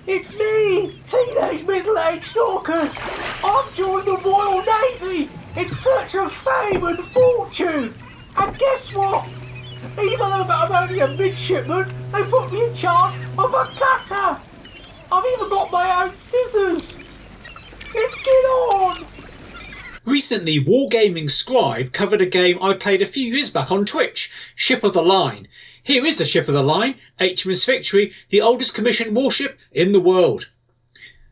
It's me, teenage middle-aged Snorkers. I've joined the Royal Navy in search of fame and fortune. And guess what? Even though I'm only a midshipman, they put me in charge of a cutter. I've even got my own scissors. Let's get on. Recently, Wargaming Scribe covered a game I played a few years back on Twitch, Ship of the Line. Here is the Ship of the Line, HMS Victory, the oldest commissioned warship in the world.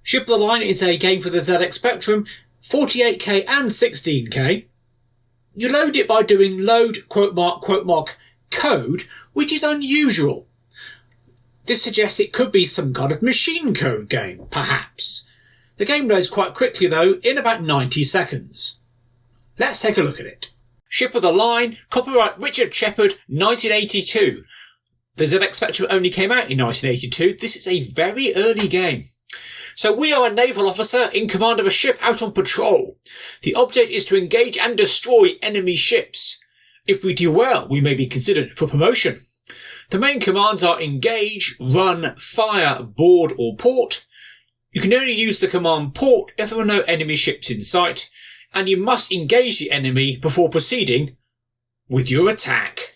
Ship of the Line is a game for the ZX Spectrum, 48K and 16K. You load it by doing load, quote mark, code, which is unusual. This suggests it could be some kind of machine code game, perhaps. The game loads quite quickly though, in about 90 seconds. Let's take a look at it. Ship of the Line, copyright Richard Shepherd, 1982. The ZX Spectrum only came out in 1982. This is a very early game. So we are a naval officer in command of a ship out on patrol. The object is to engage and destroy enemy ships. If we do well, we may be considered for promotion. The main commands are engage, run, fire, board or port. You can only use the command port if there are no enemy ships in sight, and you must engage the enemy before proceeding with your attack.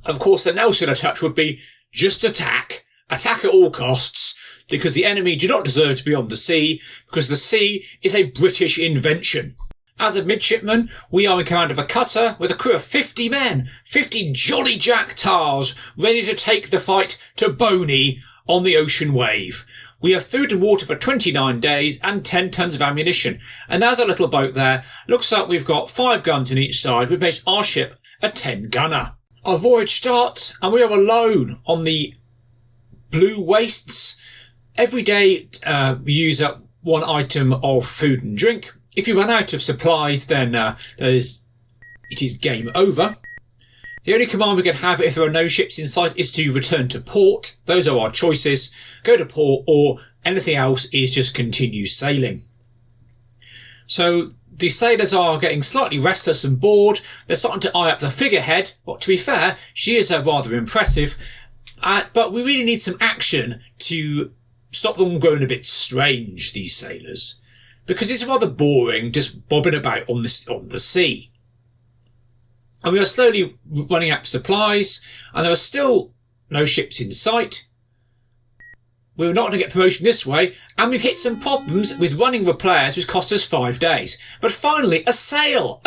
Of course, the Nelson touch would be just attack at all costs, because the enemy do not deserve to be on the sea, because the sea is a British invention. As a midshipman, we are in command of a cutter with a crew of 50 men, 50 jolly jack tars, ready to take the fight to Boney on the ocean wave. We have food and water for 29 days and 10 tons of ammunition. And there's a little boat there. Looks like we've got 5 guns on each side. We've based our ship a 10 gunner. Our voyage starts and we are alone on the blue wastes. Every day we use up one item of food and drink. If you run out of supplies, then it is game over. The only command we can have if there are no ships in sight is to return to port. Those are our choices. Go to port, or anything else is just continue sailing. So the sailors are getting slightly restless and bored. They're starting to eye up the figurehead. But to be fair, she is rather impressive. But we really need some action to stop them growing a bit strange, these sailors. Because it's rather boring just bobbing about on the sea. And we are slowly running out of supplies, and there are still no ships in sight. We're not going to get promotion this way, and we've hit some problems with running repairs, which cost us 5 days. But finally, a sail!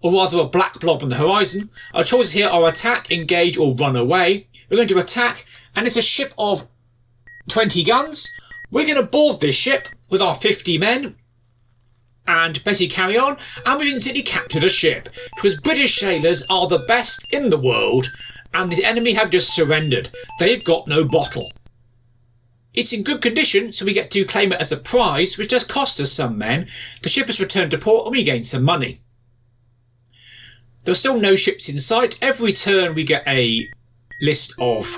Or rather a black blob on the horizon. Our choices here are attack, engage, or run away. We're going to attack, and it's a ship of 20 guns. We're going to board this ship with our 50 men, and basically carry on, and we've instantly captured a ship, because British sailors are the best in the world, and the enemy have just surrendered. They've got no bottle. It's in good condition, so we get to claim it as a prize, which does cost us some men. The ship is returned to port, and we gain some money. There are still no ships in sight. Every turn we get a list of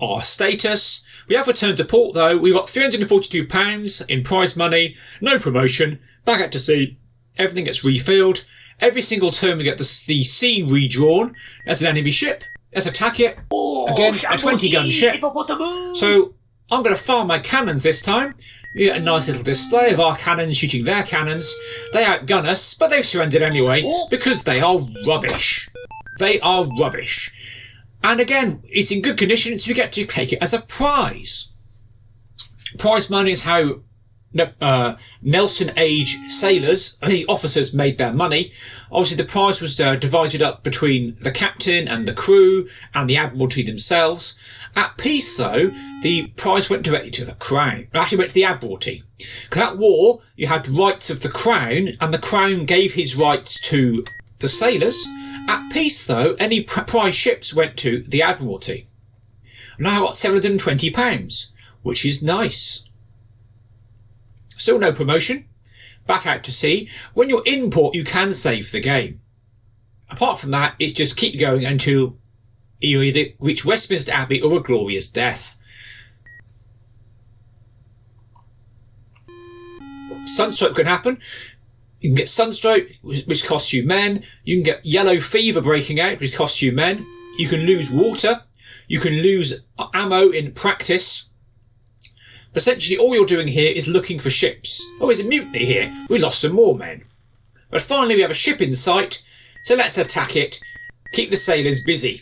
our status. We have returned to port though. We've got £342 in prize money, no promotion, back out to sea. Everything gets refilled. Every single turn we get the sea redrawn. There's an enemy ship. Let's attack it. Again, a 20 gun ship. So I'm going to fire my cannons this time. You get a nice little display of our cannons shooting their cannons. They outgun us, but they've surrendered anyway because they are rubbish. They are rubbish. And again, it's in good condition, so we get to take it as a prize. Prize money is how Nelson age sailors, officers, made their money. Obviously, the prize was divided up between the captain and the crew and the Admiralty themselves. At peace, though, the prize went directly to the Crown. It actually went to the Admiralty. Because at war, you had the rights of the Crown, and the Crown gave his rights to the sailors. At peace, though, any prize ships went to the Admiralty. Now I've got £720, which is nice. Still no promotion. Back out to sea. When you're in port, you can save the game. Apart from that, it's just keep going until you either reach Westminster Abbey or a glorious death. Sunstroke can happen. You can get sunstroke, which costs you men. You can get yellow fever breaking out, which costs you men. You can lose water. You can lose ammo in practice. Essentially, all you're doing here is looking for ships. Oh, there's a mutiny here. We lost some more men. But finally, we have a ship in sight, so let's attack it. Keep the sailors busy.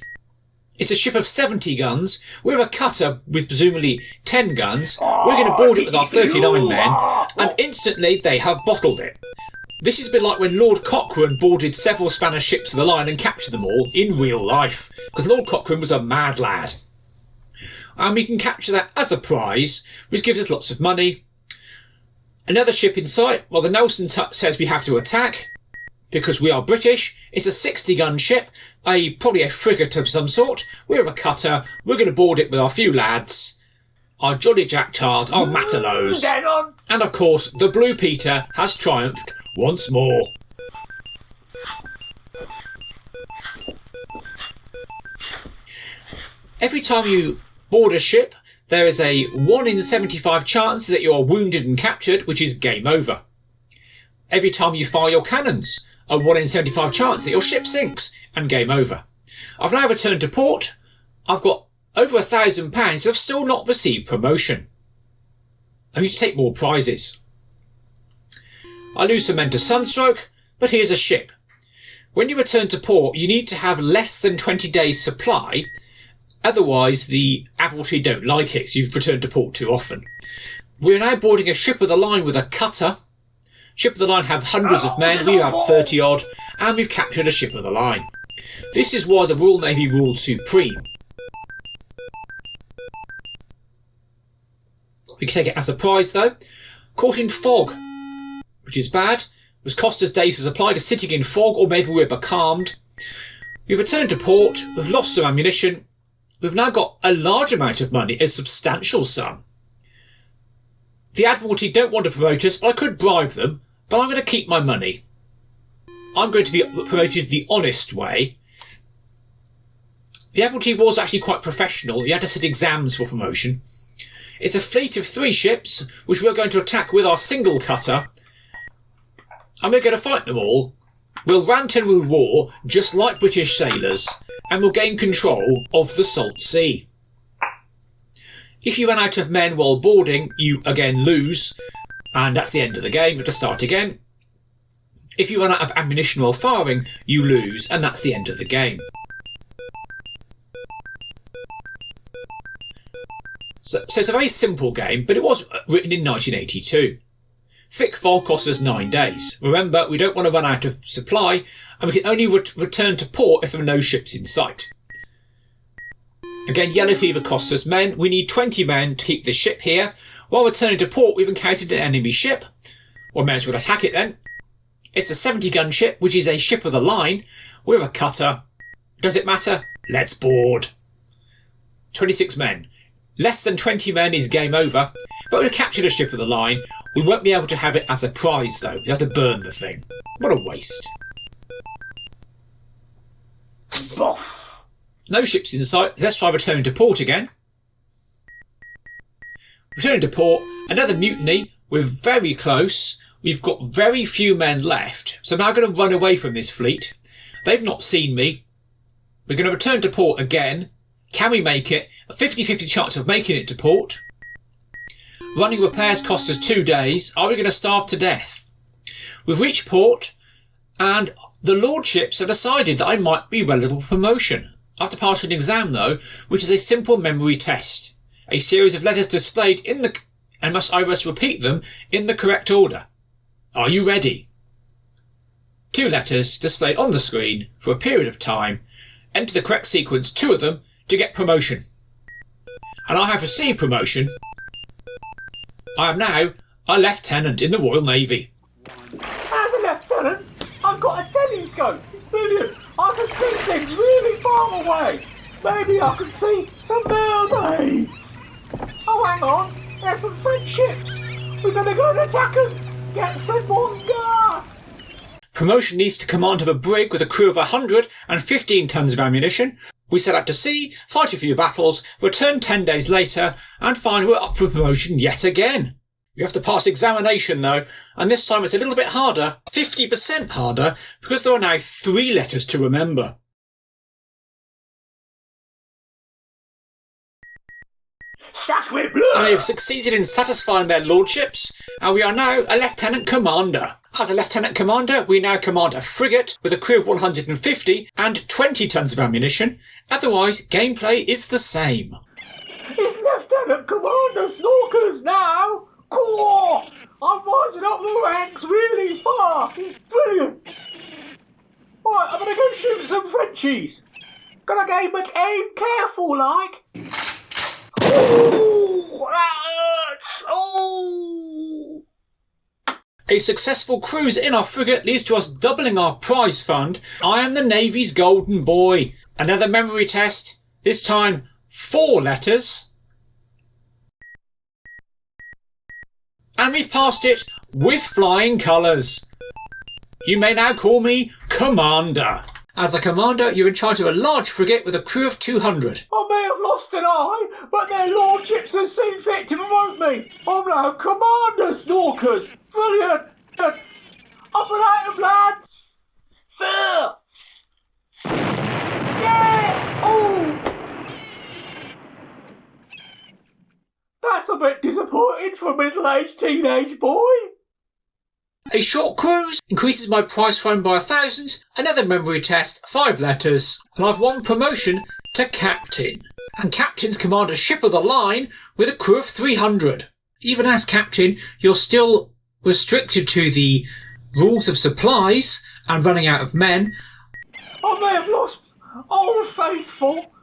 It's a ship of 70 guns. We're a cutter with presumably 10 guns. We're going to board it with our 39 men, and instantly they have bottled it. This has been like when Lord Cochrane boarded several Spanish ships of the line and captured them all in real life, because Lord Cochrane was a mad lad. And we can capture that as a prize, which gives us lots of money. Another ship in sight. Well, the Nelson says we have to attack, because we are British. It's a 60-gun ship, probably a frigate of some sort. We're a cutter. We're going to board it with our few lads, our Jolly Jack Tards, our Matellows. And of course, the Blue Peter has triumphed once more. Every time you board a ship, there is a 1 in 75 chance that you are wounded and captured, which is game over. Every time you fire your cannons, a 1 in 75 chance that your ship sinks, and game over. I've now returned to port. I've got over £1,000 who have still not received promotion. I need to take more prizes. I lose some men to sunstroke, but here's a ship. When you return to port, you need to have less than 20 days supply. Otherwise, the Admiralty don't like it, so you've returned to port too often. We're now boarding a ship of the line with a cutter. Ship of the line have hundreds of men, we have 30 odd, and we've captured a ship of the line. This is why the Royal Navy ruled supreme. We can take it as a prize though. Caught in fog, which is bad. It was cost us days to supply to sitting in fog, or maybe we're becalmed. We've returned to port, we've lost some ammunition. We've now got a large amount of money, a substantial sum. The Admiralty don't want to promote us, but I could bribe them, but I'm going to keep my money. I'm going to be promoted the honest way. The Admiralty was actually quite professional. You had to sit exams for promotion. It's a fleet of 3 ships, which we're going to attack with our single cutter. And we're going to fight them all. We'll rant and we'll roar, just like British sailors, and we'll gain control of the Salt Sea. If you run out of men while boarding, you again lose, and that's the end of the game. You have to start again. If you run out of ammunition while firing, you lose, and that's the end of the game. So it's a very simple game, but it was written in 1982. Thick fog costs us 9 days. Remember, we don't want to run out of supply, and we can only return to port if there are no ships in sight. Again, yellow fever costs us men. We need 20 men to keep the ship here. While returning to port, we've encountered an enemy ship. Well, may as well attack it then. It's a 70-gun ship, which is a ship of the line. We're a cutter. Does it matter? Let's board. 26 men. Less than 20 men is game over, but we've captured a ship of the line. We won't be able to have it as a prize, though. We have to burn the thing. What a waste. No ships in sight. Let's try returning to port again. Returning to port, another mutiny. We're very close. We've got very few men left. So I'm now going to run away from this fleet. They've not seen me. We're going to return to port again. Can we make it? A 50-50 chance of making it to port. Running repairs cost us 2 days. Are we going to starve to death? We've reached port, and the lordships have decided that I might be relevant for promotion. I have to pass an exam, though, which is a simple memory test. A series of letters displayed and I must repeat them in the correct order. Are you ready? 2 letters displayed on the screen for a period of time. Enter the correct sequence, 2 of them, to get promotion. And I have received promotion. I am now a lieutenant in the Royal Navy. As a lieutenant, I've got a telescope. It's brilliant. I can see things really far away. Maybe I can see some mermaids. Oh, hang on. There's some French ships. We're going to go and attack them. Get some more gas. Promotion needs to command of a brig with a crew of 115 tons of ammunition. We set out to sea, fight a few battles, return 10 days later, and find we're up for promotion yet again. You have to pass examination though, and this time it's a little bit harder, 50% harder, because there are now 3 letters to remember. Sacre bleu! I have succeeded in satisfying their lordships, and we are now a lieutenant commander. As a lieutenant commander, we now command a frigate with a crew of 150 and 20 tons of ammunition. Otherwise, gameplay is the same. It's Lieutenant Commander Snorkers now! Cool! I'm rising up the ranks really fast! It's brilliant! Right, I'm gonna go shoot some Frenchies. Gotta aim careful like. Oh, that hurts! Oh! A successful cruise in our frigate leads to us doubling our prize fund. I am the Navy's golden boy. Another memory test. This time, 4 letters. And we've passed it with flying colours. You may now call me Commander. As a commander, you're in charge of a large frigate with a crew of 200. I may have lost an eye, but their lordships have seen fit to promote me. I'm now Commander Snorkers. Brilliant. Up and at 'em, lads. Sir. Yeah. Oh. That's a bit disappointing for a middle-aged teenage boy. A short cruise increases my prize fund by 1,000. Another memory test, 5 letters. And I've won promotion to captain. And captains command a ship of the line with a crew of 300. Even as captain, you're still restricted to the rules of supplies and running out of men. I may have lost Old Faithful,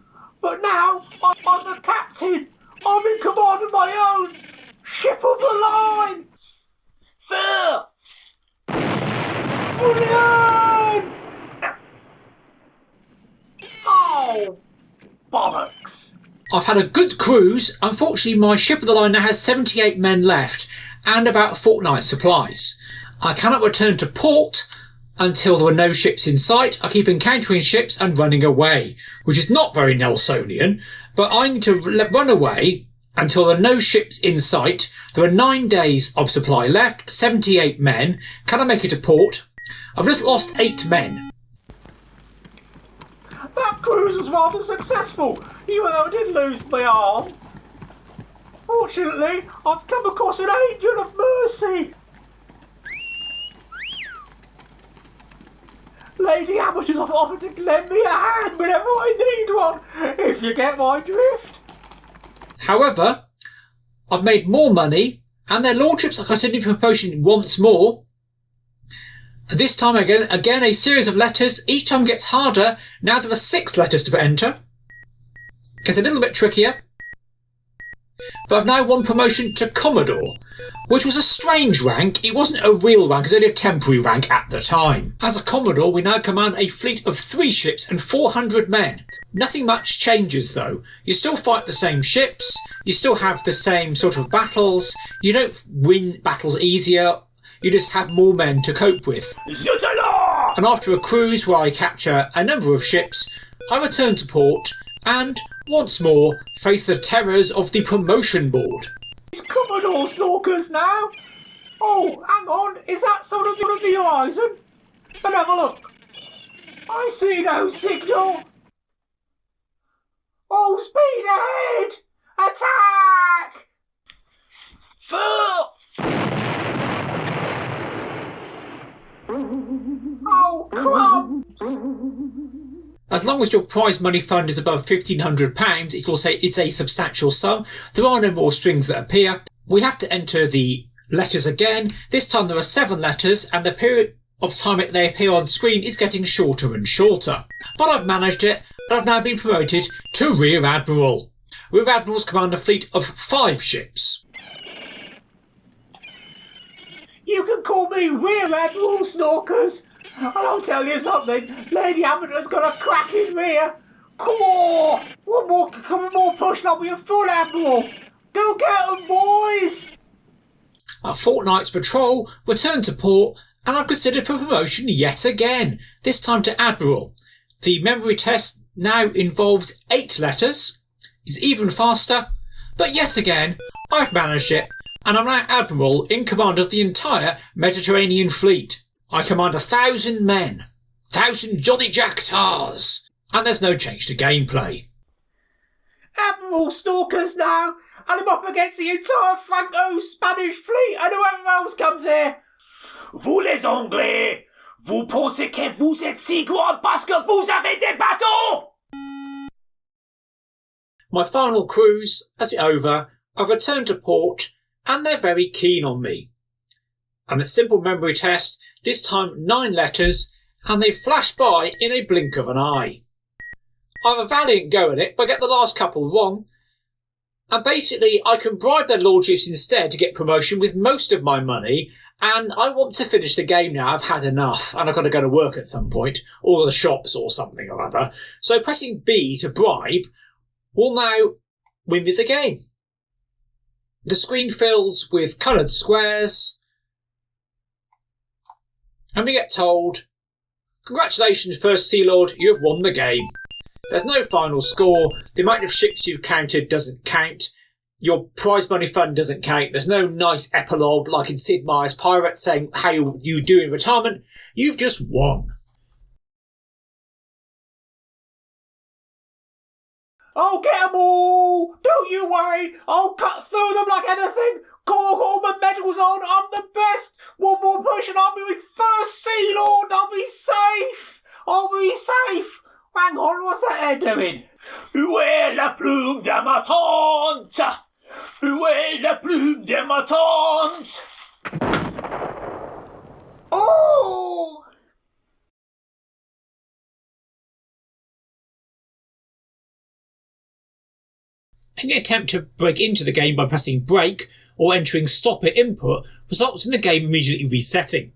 but now I'm the captain. I'm in command of my own ship of the line. Sir! Brilliant! Oh, bollocks. I've had a good cruise. Unfortunately, my ship of the line now has 78 men left and about a fortnight's supplies. I cannot return to port until there are no ships in sight. I keep encountering ships and running away, which is not very Nelsonian, but I need to run away until there are no ships in sight. There are 9 days of supply left, 78 men. Can I make it to port? I've just lost 8 men. That cruise was rather successful, even though I did lose my arm. Fortunately, I've come across an angel of mercy. Lady Amateurs have offered to lend me a hand whenever I need one, if you get my drift. However, I've made more money, and their lordships are considering promotion once more. This time again a series of letters. Each time gets harder. Now there are 6 letters to enter. Gets a little bit trickier. But I've now won promotion to Commodore, which was a strange rank. It wasn't a real rank, it was only a temporary rank at the time. As a Commodore, we now command a fleet of 3 ships and 400 men. Nothing much changes though. You still fight the same ships, you still have the same sort of battles, you don't win battles easier, you just have more men to cope with. And after a cruise where I capture a number of ships, I return to port and, once more, face the terrors of the promotion board. It's Commodore Snorkers now. Oh, hang on, is that sort of the horizon? Let's have a look. I see no signal. Oh, speed ahead! Attack! Oh, crumbs! As long as your prize money fund is above £1,500, it will say it's a substantial sum. There are no more strings that appear. We have to enter the letters again. This time there are 7 letters, and the period of time they appear on screen is getting shorter and shorter. But I've managed it, and I've now been promoted to Rear-Admiral. Rear-Admirals command a fleet of 5 ships. You can call me Rear-Admiral Snorkers. And I'll tell you something, Lady Amateur's got a cracking rear. Come on, one more push and I'll be a full admiral. Go get 'em, boys. A fortnight's patrol, return to port, and I'm considered for promotion yet again, this time to Admiral. The memory test now involves 8 letters, is even faster, but yet again, I've managed it, and I'm now Admiral in command of the entire Mediterranean fleet. I command 1,000 men, 1,000 Johnny Jack Tars, and there's no change to gameplay. Admiral Snorkers now, and I'm up against the entire Franco-Spanish fleet and whoever else comes here. Vous les Anglais, vous pensez que vous êtes si grands parce que vous avez des bateaux? My final cruise, as it over, I've returned to port, and they're very keen on me. And a simple memory test, this time 9 letters, and they flash by in a blink of an eye. I have a valiant go at it, but I get the last couple wrong. And basically, I can bribe their lordships instead to get promotion with most of my money, and I want to finish the game now. I've had enough, and I've got to go to work at some point, or the shops or something or other. So pressing B to bribe will now win me the game. The screen fills with coloured squares, and we get told, "Congratulations, First Sea Lord, you have won the game." There's no final score, the amount of ships you've counted doesn't count, your prize money fund doesn't count, there's no nice epilogue like in Sid Meier's Pirates saying how you do in retirement. You've just won. I'll get 'em all! Don't you worry! I'll cut through them like anything! Got all my medals on! I'm the best! One more push and I'll be with First Sea Lord! I'll be safe! I'll be safe! Hang on, what's that they're doing? Où est la plume de ma tante? Où est la plume de ma tante? Oh! Any attempt to break into the game by pressing break or entering stop at input results in the game immediately resetting.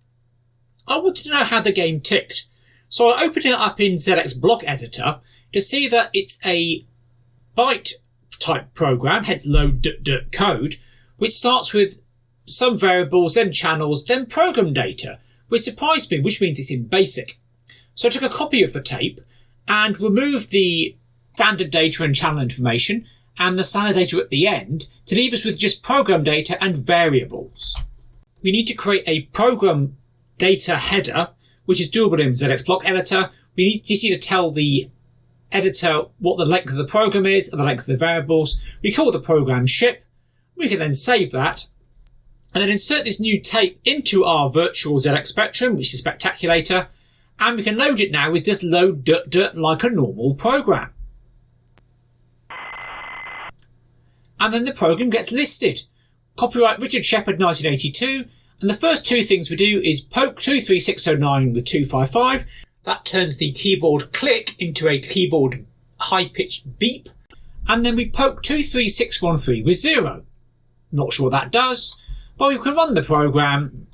I wanted to know how the game ticked, so I opened it up in ZX Block Editor to see that it's a byte type program, hence low code, which starts with some variables, then channels, then program data, which surprised me, which means it's in BASIC. So I took a copy of the tape and removed the standard data and channel information and the standard data at the end to leave us with just program data and variables. We need to create a program data header, which is doable in ZX Block Editor. We just need to tell the editor what the length of the program is and the length of the variables. We call the program ship. We can then save that and then insert this new tape into our virtual ZX Spectrum, which is Spectaculator, and we can load it now with just load like a normal program. And then the program gets listed. Copyright Richard Shepard 1982. And the first 2 things we do is poke 23609 with 255. That turns the keyboard click into a keyboard high-pitched beep. And then we poke 23613 with 0. Not sure what that does, but we can run the program.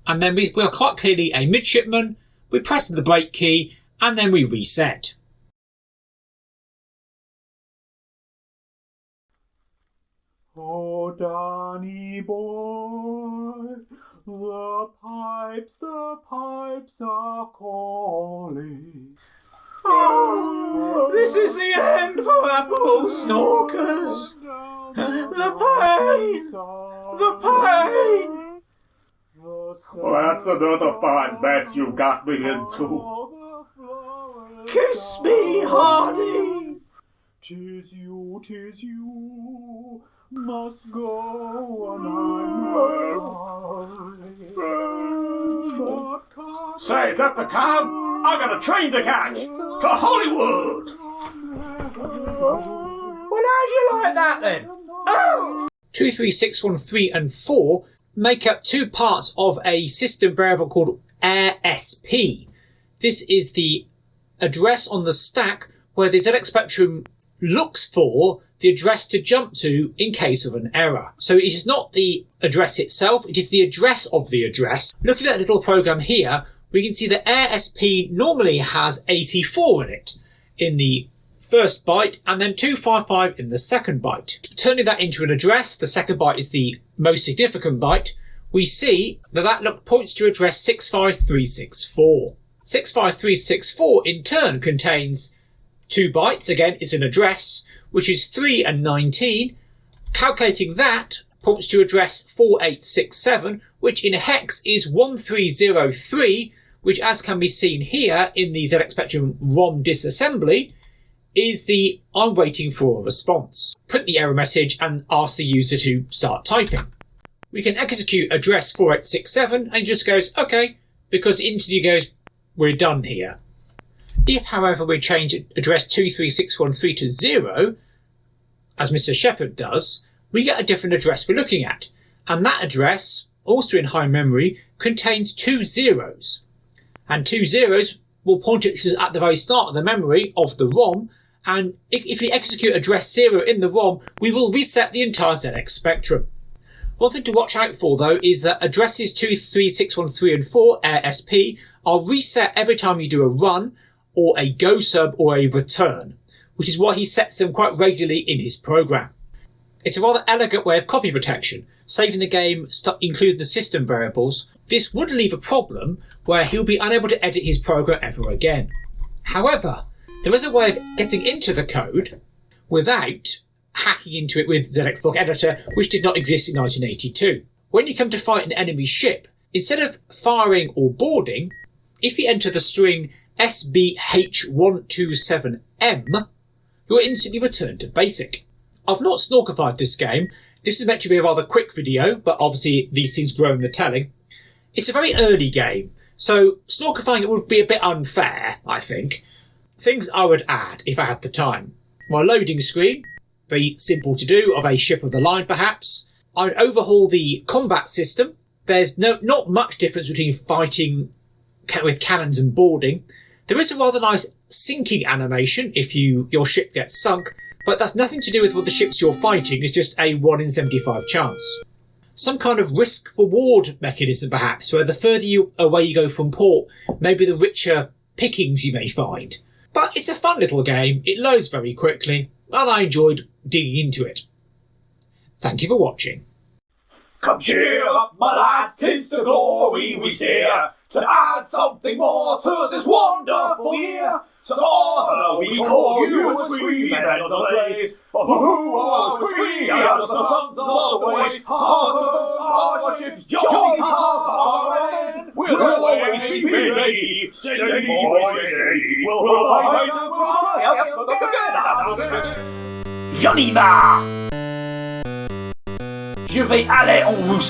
And then we are quite clearly a midshipman. We press the break key and then we reset. Oh, Danny boy, the pipes are calling. Oh, this is the end for Admiral Snorkers. The pain. Well, that's another fine mess you got me into. Kiss me, Hardy. 'Tis you, must go and Say, is that the cab? I got a train to catch to Hollywood. Well, how'd you like that then? Oh! 23613 and 4 make up 2 parts of a system variable called ERRSP. This is the address on the stack where the ZX Spectrum looks for the address to jump to in case of an error. So it is not the address itself, it is the address of the address. Looking at a little program here, we can see that ERRSP normally has 84 in it in the first byte and then 255 in the second byte. Turning that into an address, the second byte is the most significant byte, we see that points to address 65364. 65364 in turn contains 2 bytes, again it's an address, which is 3 and 19. Calculating that points to address 4867, which in hex is 1303, which as can be seen here in the ZX Spectrum ROM disassembly, is the I'm waiting for a response. Print the error message and ask the user to start typing. We can execute address 4867 and it just goes, okay, because it instantly goes, we're done here. If, however, we change address 23613 to 0, as Mr. Shepherd does, we get a different address we're looking at. And that address, also in high memory, contains 2 zeros. And 2 zeros will point us at the very start of the memory of the ROM, and if we execute address 0 in the ROM, we will reset the entire ZX spectrum. One thing to watch out for, though, is that addresses 23613 and 4, ERRSP, are reset every time you do a run, or a go sub, or a return, which is why he sets them quite regularly in his program. It's a rather elegant way of copy protection, saving the game including the system variables. This would leave a problem where he'll be unable to edit his program ever again. However, there is a way of getting into the code without hacking into it with ZX Block Editor, which did not exist in 1982. When you come to fight an enemy ship, instead of firing or boarding, if you enter the string SBH127M, you're instantly returned to basic. I've not snorkified this game. This is meant to be a rather quick video, but obviously these things grow in the telling. It's a very early game, so snorkifying it would be a bit unfair, I think. Things I would add if I had the time. My loading screen, very simple to do, of a ship of the line perhaps. I'd overhaul the combat system. There's not much difference between fighting with cannons and boarding. There is a rather nice sinking animation if your ship gets sunk, but that's nothing to do with what the ships you're fighting, it's just a 1 in 75 chance. Some kind of risk-reward mechanism perhaps, where the further away you go from port, maybe the richer pickings you may find. But it's a fun little game, it loads very quickly, and I enjoyed digging into it. Thank you for watching. Come cheer up, my lad, 'tis the glory we steer, to add something more to this wonderful year. So honor we call you as free men of the place, for who are free as the sons of the way. Our ships jolly past our end, we'll always be ready, steady boys steady, we'll fight and cry, Johnny Marr! Je vais aller en vous